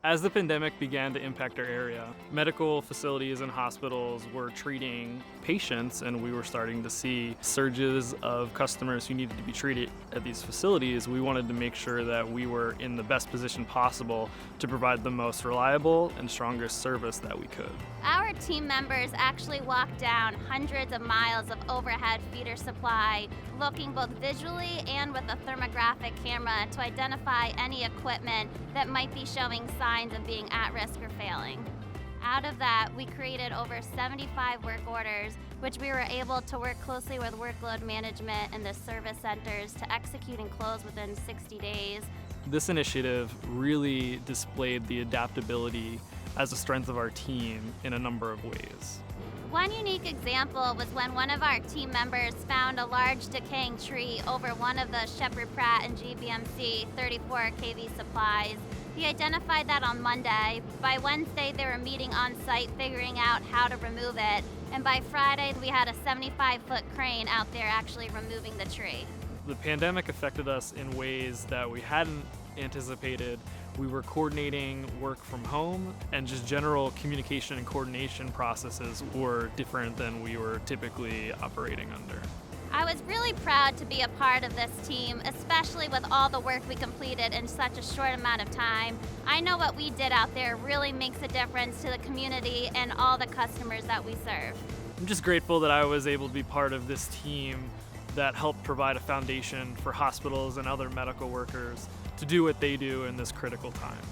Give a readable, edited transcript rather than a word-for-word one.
As the pandemic began to impact our area, medical facilities and hospitals were treating patients, and we were starting to see surges of customers who needed to be treated at these facilities. We wanted to make sure that we were in the best position possible to provide the most reliable and strongest service that we could. Our team members actually walked down hundreds of miles of overhead feeder supply, looking both visually and with a thermographic camera to identify any equipment that might be showing signs of being at risk or failing. Out of that, we created over 75 work orders, which we were able to work closely with workload management and the service centers to execute and close within 60 days. This initiative really displayed the adaptability as a strength of our team in a number of ways. One unique example was when one of our team members found a large decaying tree over one of the Shepherd Pratt and GBMC 34 kV supplies. He identified that on Monday. By Wednesday, they were meeting on site figuring out how to remove it. And by Friday, we had a 75-foot crane out there actually removing the tree. The pandemic affected us in ways that we hadn't anticipated. We were coordinating work from home, and just general communication and coordination processes were different than we were typically operating under. I was really proud to be a part of this team, especially with all the work we completed in such a short amount of time. I know what we did out there really makes a difference to the community and all the customers that we serve. I'm just grateful that I was able to be part of this team that helped provide a foundation for hospitals and other medical workers to do what they do in this critical time.